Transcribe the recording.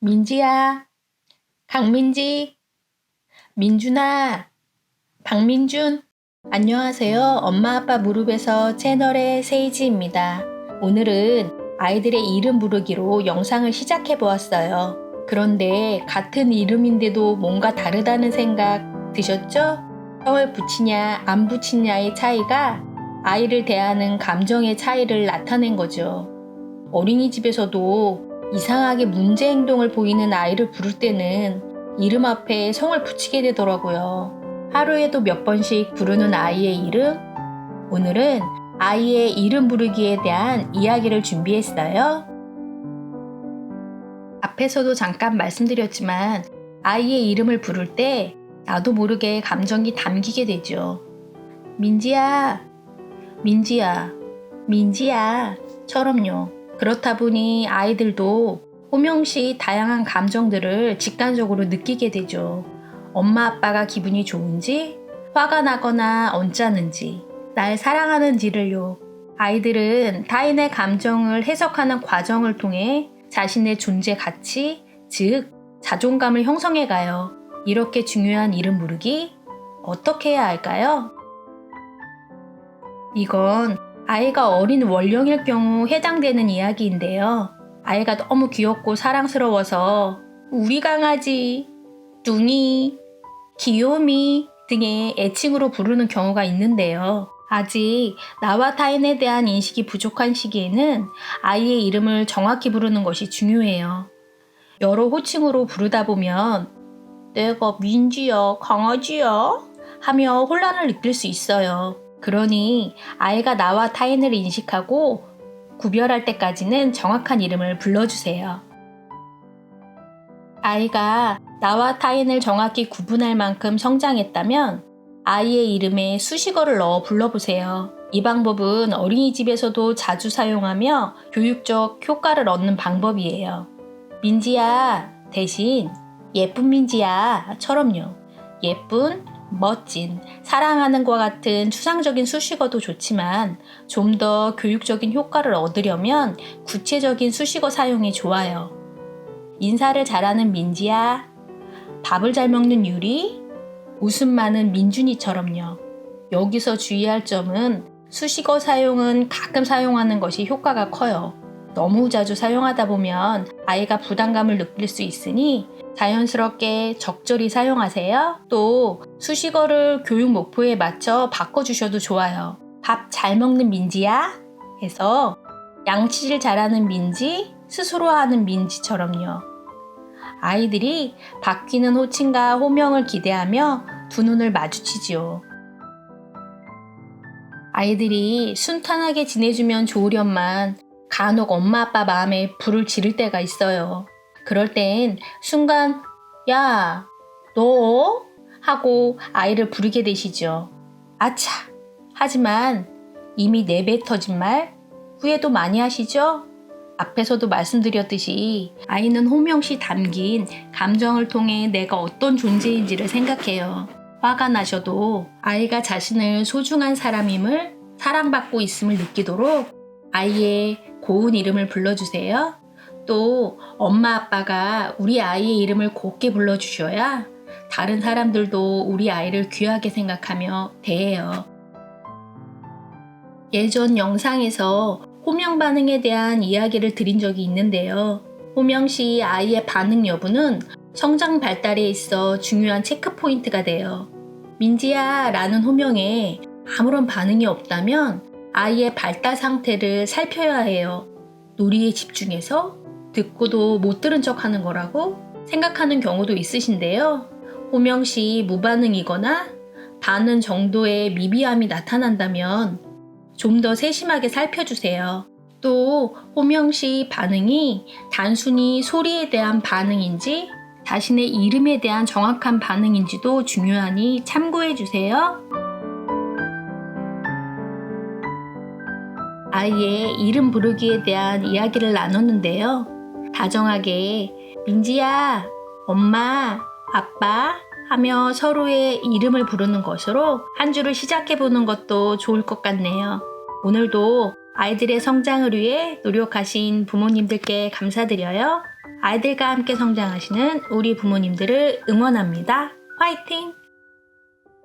민지야, 강민지, 민준아, 박민준. 안녕하세요. 엄마 아빠 무릎에서 채널의 세이지입니다. 오늘은 아이들의 이름 부르기로 영상을 시작해 보았어요. 그런데 같은 이름인데도 뭔가 다르다는 생각 드셨죠? 성을 붙이냐 안 붙이냐의 차이가 아이를 대하는 감정의 차이를 나타낸 거죠. 어린이집에서도 이상하게 문제 행동을 보이는 아이를 부를 때는 이름 앞에 성을 붙이게 되더라고요. 하루에도 몇 번씩 부르는 아이의 이름? 오늘은 아이의 이름 부르기에 대한 이야기를 준비했어요. 앞에서도 잠깐 말씀드렸지만 아이의 이름을 부를 때 나도 모르게 감정이 담기게 되죠. 민지야, 민지야, 민지야 처럼요. 그렇다 보니 아이들도 호명시 다양한 감정들을 직관적으로 느끼게 되죠. 엄마 아빠가 기분이 좋은지, 화가 나거나 언짢은지, 날 사랑하는지를요. 아이들은 타인의 감정을 해석하는 과정을 통해 자신의 존재 가치, 즉 자존감을 형성해 가요. 이렇게 중요한 이름 부르기 어떻게 해야 할까요? 이건 아이가 어린 원령일 경우 해당되는 이야기인데요. 아이가 너무 귀엽고 사랑스러워서 우리 강아지, 뚱이, 귀요미 등의 애칭으로 부르는 경우가 있는데요. 아직 나와 타인에 대한 인식이 부족한 시기에는 아이의 이름을 정확히 부르는 것이 중요해요. 여러 호칭으로 부르다 보면 내가 민지야, 강아지야 하며 혼란을 느낄 수 있어요. 그러니 아이가 나와 타인을 인식하고 구별할 때까지는 정확한 이름을 불러주세요. 아이가 나와 타인을 정확히 구분할 만큼 성장했다면 아이의 이름에 수식어를 넣어 불러보세요. 이 방법은 어린이집에서도 자주 사용하며 교육적 효과를 얻는 방법이에요. 민지야 대신 예쁜 민지야 처럼요. 예쁜, 멋진, 사랑하는 것 같은 추상적인 수식어도 좋지만 좀 더 교육적인 효과를 얻으려면 구체적인 수식어 사용이 좋아요. 인사를 잘하는 민지야, 밥을 잘 먹는 유리, 웃음 많은 민준이처럼요. 여기서 주의할 점은 수식어 사용은 가끔 사용하는 것이 효과가 커요. 너무 자주 사용하다 보면 아이가 부담감을 느낄 수 있으니 자연스럽게 적절히 사용하세요. 또 수식어를 교육 목표에 맞춰 바꿔주셔도 좋아요. 밥 잘 먹는 민지야 해서 양치질 잘하는 민지, 스스로 하는 민지처럼요. 아이들이 바뀌는 호칭과 호명을 기대하며 두 눈을 마주치지요. 아이들이 순탄하게 지내주면 좋으련만 간혹 엄마 아빠 마음에 불을 지를 때가 있어요. 그럴 땐 순간 야, 너? 하고 아이를 부르게 되시죠. 아차! 하지만 이미 내뱉어진 말 후회도 많이 하시죠? 앞에서도 말씀드렸듯이 아이는 호명시 담긴 감정을 통해 내가 어떤 존재인지를 생각해요. 화가 나셔도 아이가 자신을 소중한 사람임을 사랑받고 있음을 느끼도록 아이의 고운 이름을 불러주세요. 또 엄마 아빠가 우리 아이의 이름을 곱게 불러주셔야 다른 사람들도 우리 아이를 귀하게 생각하며 대해요. 예전 영상에서 호명 반응에 대한 이야기를 드린 적이 있는데요. 호명 시 아이의 반응 여부는 성장 발달에 있어 중요한 체크포인트가 돼요. 민지야 라는 호명에 아무런 반응이 없다면 아이의 발달 상태를 살펴야 해요. 놀이에 집중해서 듣고도 못 들은 척 하는 거라고 생각하는 경우도 있으신데요. 호명 시 무반응이거나 반응 정도의 미비함이 나타난다면 좀 더 세심하게 살펴주세요. 또 호명 시 반응이 단순히 소리에 대한 반응인지 자신의 이름에 대한 정확한 반응인지도 중요하니 참고해주세요. 아이의 이름 부르기에 대한 이야기를 나눴는데요. 다정하게 민지야, 엄마, 아빠 하며 서로의 이름을 부르는 것으로 한 주를 시작해보는 것도 좋을 것 같네요. 오늘도 아이들의 성장을 위해 노력하신 부모님들께 감사드려요. 아이들과 함께 성장하시는 우리 부모님들을 응원합니다. 화이팅!